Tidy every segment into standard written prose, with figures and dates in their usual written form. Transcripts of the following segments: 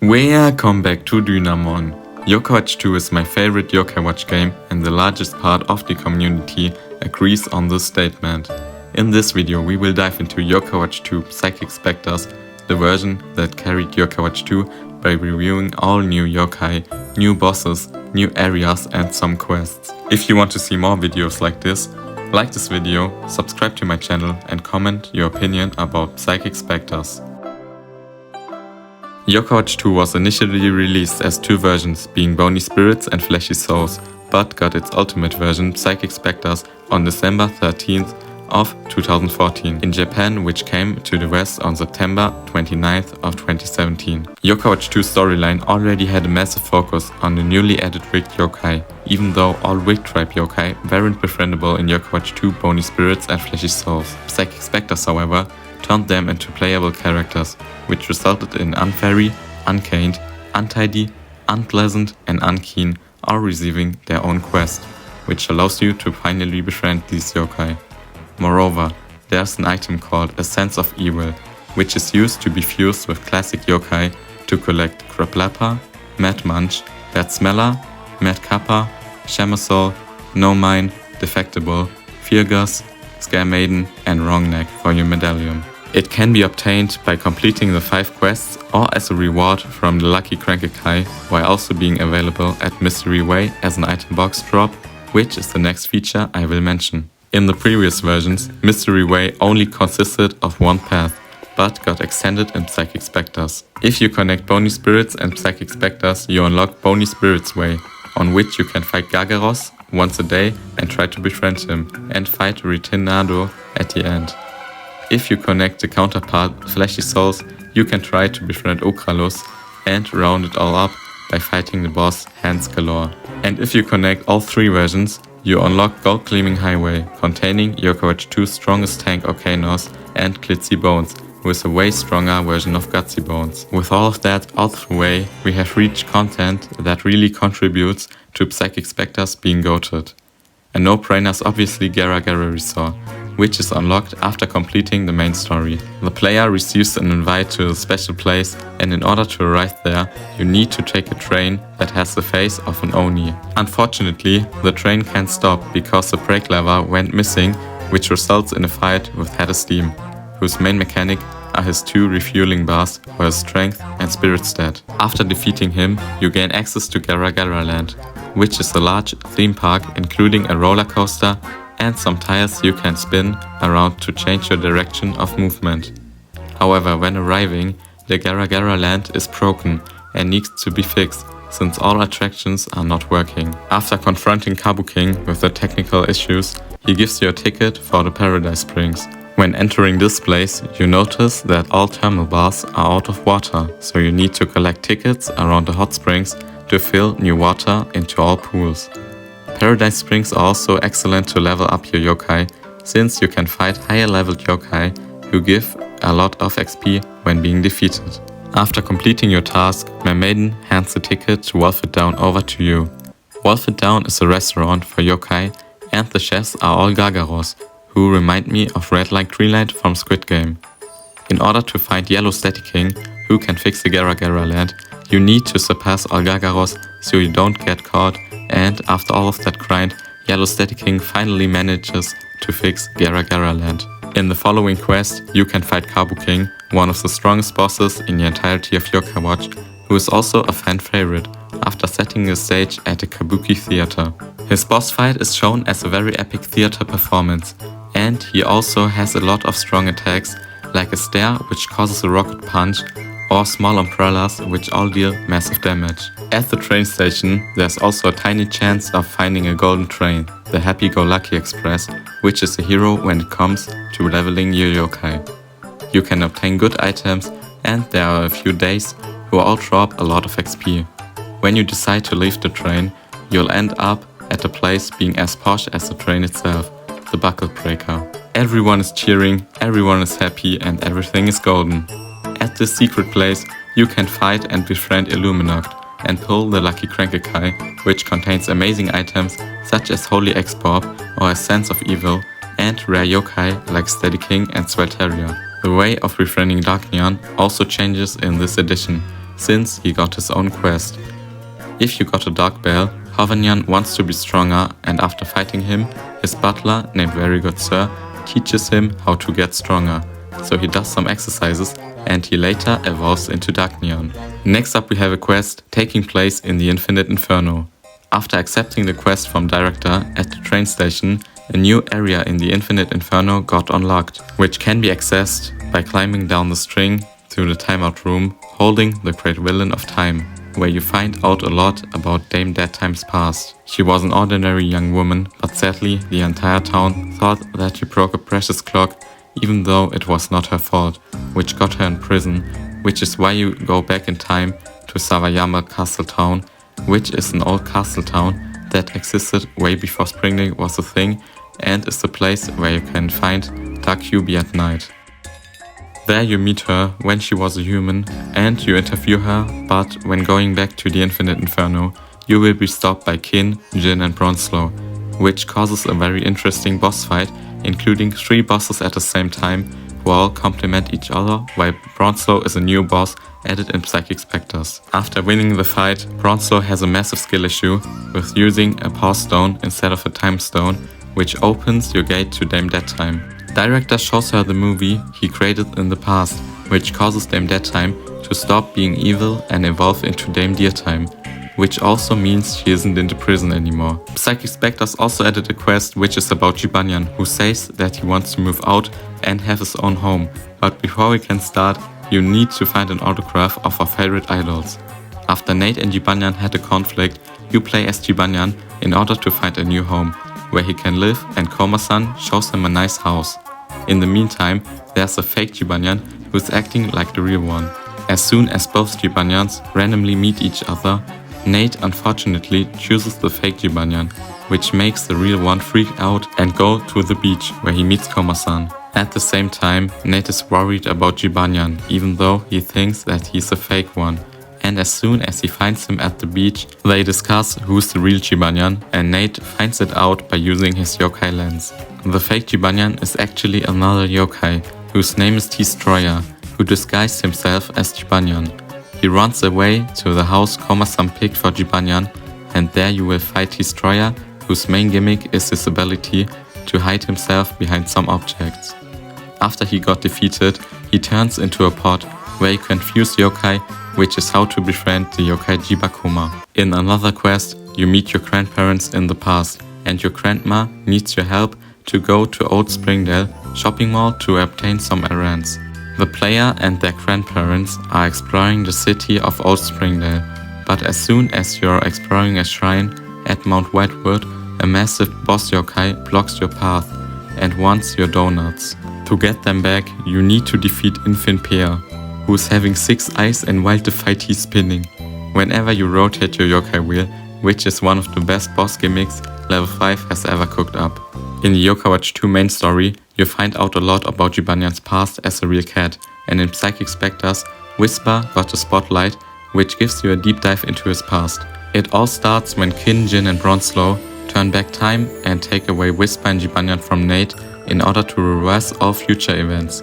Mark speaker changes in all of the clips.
Speaker 1: Welcome back to Dynamon. Yokai Watch 2 is my favorite Yokai Watch game and the largest part of the community agrees on this statement. In this video we will dive into Yokai Watch 2 Psychic Specters, the version that carried Yokai Watch 2 by reviewing all new yokai, new bosses, new areas and some quests. If you want to see more videos like this video, subscribe to my channel and comment your opinion about Psychic Specters. Yokai Watch 2 was initially released as two versions, being Bony Spirits and Fleshy Souls, but got its ultimate version, Psychic Specters, on December 13th of 2014 in Japan, which came to the West on September 29th of 2017. Yokai Watch 2 storyline already had a massive focus on the newly added wicked yokai, even though all wicked tribe yokai weren't befriendable in Yokai Watch 2 Bony Spirits and Fleshy Souls. Psychic Specters, however, turned them into playable characters, which resulted in unfairy, uncaned, untidy, unpleasant and unkeen, all receiving their own quest, which allows you to finally befriend these yokai. Moreover, there's an item called a Sense of Evil, which is used to be fused with classic yokai to collect Kraplappa, Mad Munch, Bad Smeller, Mad Kappa, Shamasol, No Mine, Defectable, Feargus, Scare Maiden and Wrong Neck for your medallion. It can be obtained by completing the 5 quests or as a reward from the Lucky Crankekai, while also being available at Mystery Way as an item box drop, which is the next feature I will mention. In the previous versions, Mystery Way only consisted of one path, but got extended in Psychic Specters. If you connect Bony Spirits and Psychic Specters, you unlock Bony Spirits Way, on which you can fight Gargaros once a day and try to befriend him, and fight Retinado at the end. If you connect the counterpart Fleshy Souls, you can try to befriend Okralos and round it all up by fighting the boss Hands Galore. And if you connect all 3 versions, you unlock Gold Gleaming Highway, containing Yokai Watch 2's strongest tank Orkanos and Glitzy Bones, who is a way stronger version of Gutsy Bones. With all of that out of the way, we have reached content that really contributes to Psychic Specters being goated. A no-brainer is obviously Gera Gera Resort, which is unlocked after completing the main story. The player receives an invite to a special place, and in order to arrive there, you need to take a train that has the face of an Oni. Unfortunately, the train can't stop because the brake lever went missing, which results in a fight with Head of Steam, whose main mechanic are his 2 refueling bars for his strength and spirit stat. After defeating him, you gain access to Gera Gera Land, which is a large theme park including a roller coaster and some tires you can spin around to change your direction of movement. However, when arriving, the Gera Gera Land is broken and needs to be fixed, since all attractions are not working. After confronting Kabuking with the technical issues, he gives you a ticket for the Paradise Springs. When entering this place, you notice that all thermal bars are out of water, so you need to collect tickets around the hot springs to fill new water into all pools. Paradise Springs are also excellent to level up your yokai, since you can fight higher leveled yokai who give a lot of XP when being defeated. After completing your task, my maiden hands the ticket to Wolfit Down over to you. Wolfit Down is a restaurant for yokai and the chefs are all Gargaros, who remind me of Red Light Green Light from Squid Game. In order to find Yellow Static King, who can fix the Gera Gera Land, you need to surpass all Gargaros so you don't get caught, and after all of that grind, Yellow Static King finally manages to fix Gera Gera Land. In the following quest, you can fight Kabuking, one of the strongest bosses in the entirety of Yokai Watch, who is also a fan favorite after setting the stage at the Kabuki theater. His boss fight is shown as a very epic theater performance, and he also has a lot of strong attacks, like a stare which causes a rocket punch, or small umbrellas which all deal massive damage. At the train station, there's also a tiny chance of finding a golden train, the Happy-Go-Lucky Express, which is a hero when it comes to leveling your yokai. You can obtain good items, and there are a few days who all drop a lot of XP. When you decide to leave the train, you'll end up at a place being as posh as the train itself, the Buckle Breaker. Everyone is cheering, everyone is happy, and everything is golden. At this secret place, you can fight and befriend Illuminact and pull the Lucky Crankekai, which contains amazing items such as Holy Exporp or a Sense of Evil, and rare yokai like Steady King and Swelteria. The way of befriending Darknyan also changes in this edition, since he got his own quest. If you got a dog bell, Hovanian wants to be stronger, and after fighting him, his butler, named Very Good Sir, teaches him how to get stronger. So he does some exercises and he later evolves into Darknyan. Next up we have a quest taking place in the Infinite Inferno. After accepting the quest from Director at the train station, a new area in the Infinite Inferno got unlocked, which can be accessed by climbing down the string through the timeout room, holding the Great Villain of Time, where you find out a lot about Dame Dedtime's past. She was an ordinary young woman, but sadly the entire town thought that she broke a precious clock, even though it was not her fault, which got her in prison, which is why you go back in time to Sawayama Castle Town, which is an old castle town that existed way before Springdale was a thing and is the place where you can find Dark Yubi at night. There you meet her when she was a human and you interview her, but when going back to the Infinite Inferno, you will be stopped by Kin, Jin and Bronzelo, which causes a very interesting boss fight, including 3 bosses at the same time who all complement each other, while Bronzelo is a new boss added in Psychic Specters. After winning the fight, Bronzelo has a massive skill issue with using a Pause Stone instead of a Time Stone, which opens your gate to Dame Dedtime. Director shows her the movie he created in the past, which causes Dame Dedtime to stop being evil and evolve into Dame Dedtime, which also means she isn't in the prison anymore. Psychic Specters also added a quest which is about Jibanyan, who says that he wants to move out and have his own home, but before we can start, you need to find an autograph of our favorite idols. After Nate and Jibanyan had a conflict, you play as Jibanyan in order to find a new home, where he can live, and Koma-san shows him a nice house. In the meantime, there's a fake Jibanyan who's acting like the real one. As soon as both Jibanyans randomly meet each other, Nate unfortunately chooses the fake Jibanyan, which makes the real one freak out and go to the beach where he meets Koma-san. At the same time, Nate is worried about Jibanyan, even though he thinks that he's a fake one. And as soon as he finds him at the beach, they discuss who's the real Jibanyan, and Nate finds it out by using his yokai lens. The fake Jibanyan is actually another yokai, whose name is Teastroyer, who disguised himself as Jibanyan. He runs away to the house Koma-san picked for Jibanyan, and there you will fight Teastroyer, whose main gimmick is his ability to hide himself behind some objects. After he got defeated, he turns into a pot, where you can fuse yokai, which is how to befriend the yokai Jibakuma. In another quest, you meet your grandparents in the past, and your grandma needs your help to go to Old Springdale shopping mall to obtain some errands. The player and their grandparents are exploring the city of Old Springdale, but as soon as you're exploring a shrine at Mount Whitewood, a massive boss yokai blocks your path and wants your donuts. To get them back, you need to defeat Infinpea, who's having 6 eyes and while the fight he's spinning. Whenever you rotate your yokai wheel, which is one of the best boss gimmicks level 5 has ever cooked up. In the Yokai Watch 2 main story, you find out a lot about Jibanyan's past as a real cat, and in Psychic Specters, Whisper got a spotlight, which gives you a deep dive into his past. It all starts when Kin, Jin and Bronzelo turn back time and take away Whisper and Jibanyan from Nate in order to reverse all future events.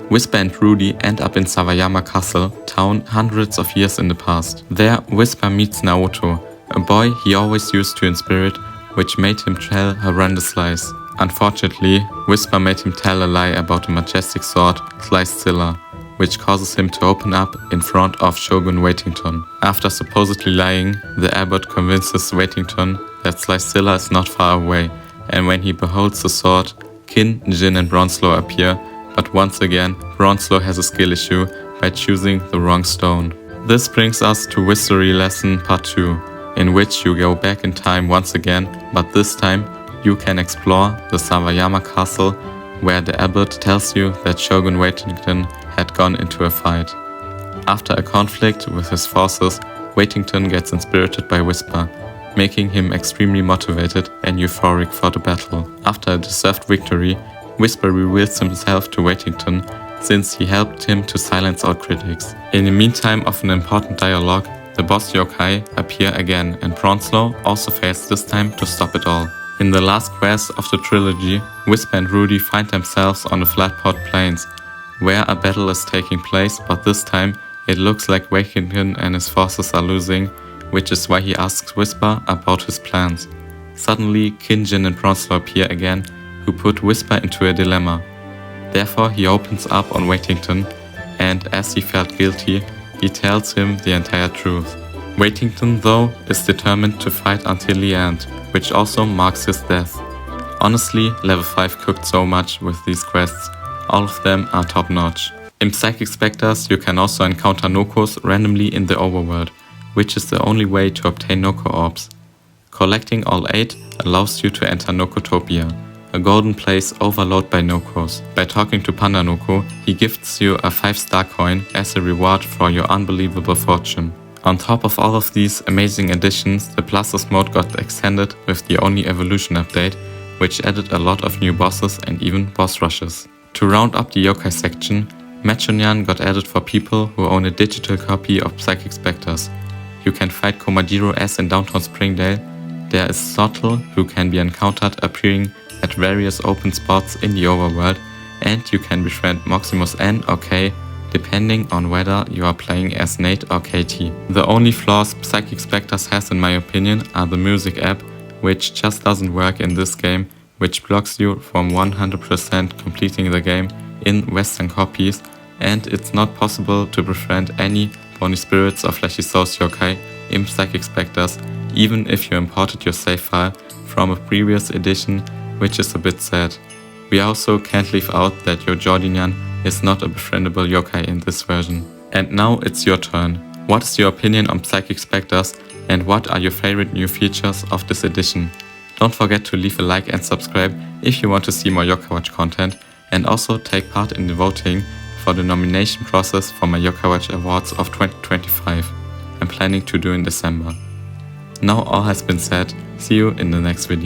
Speaker 1: Whisper and Rudy end up in Sawayama Castle town hundreds of years in the past. There, Whisper meets Naoto, a boy he always used to in spirit, which made him tell horrendous lies. Unfortunately, Whisper made him tell a lie about a majestic sword, Slicezilla, which causes him to open up in front of Shogun Waitington. After supposedly lying, the abbot convinces Waitington that Slicezilla is not far away, and when he beholds the sword, Kin, Jin and Bronzelo appear, but once again, Bronzelo has a skill issue by choosing the wrong stone. This brings us to Whistory Lesson Part 2, in which you go back in time once again, but this time you can explore the Sawayama Castle, where the abbot tells you that Shogun Waitington had gone into a fight. After a conflict with his forces, Waitington gets inspirited by Whisper, making him extremely motivated and euphoric for the battle. After a deserved victory, Whisper reveals himself to Waitington since he helped him to silence all critics. In the meantime of an important dialogue, the boss yokai appear again and Bronzelo also fails this time to stop it all. In the last quest of the trilogy, Whisper and Rudy find themselves on the Flatpot Plains, where a battle is taking place, but this time It looks like Wakington and his forces are losing, which is why he asks Whisper about his plans. Suddenly, Kinjin and Bronzelaw appear again, who put Whisper into a dilemma. Therefore, he opens up on Wakington, and as he felt guilty, he tells him the entire truth. Wakington, though, is determined to fight until the end, which also marks his death. Honestly, level 5 cooked so much with these quests. All of them are top notch. In Psychic Specters, you can also encounter Nokos randomly in the overworld, which is the only way to obtain Noko orbs. Collecting all 8 allows you to enter Nokotopia, a golden place overloaded by Nokos. By talking to Panda Noko, he gifts you a 5-star coin as a reward for your unbelievable fortune. On top of all of these amazing additions, the Pluses mode got extended with the Only Evolution update, which added a lot of new bosses and even boss rushes. To round up the yokai section, Machonyan got added for people who own a digital copy of Psychic Specters. You can fight Komajiro as in downtown Springdale. There is Sottle, who can be encountered appearing at various open spots in the overworld, and you can befriend Maximus N or K, depending on whether you are playing as Nate or KT. The only flaws Psychic Specters has in my opinion are the music app, which just doesn't work in this game, which blocks you from 100% completing the game in Western copies, and it's not possible to befriend any Bony Spirits or Fleshy Souls yokai in Psychic Specters, even if you imported your save file from a previous edition, which is a bit sad. We also can't leave out that your Jordinian is not a befriendable yokai in this version. And now it's your turn. What is your opinion on Psychic Specters, and what are your favorite new features of this edition? Don't forget to leave a like and subscribe if you want to see more Yokai Watch content, and also take part in the voting for the nomination process for my Yokai Watch Awards of 2025. I'm planning to do in December. Now all has been said, see you in the next video.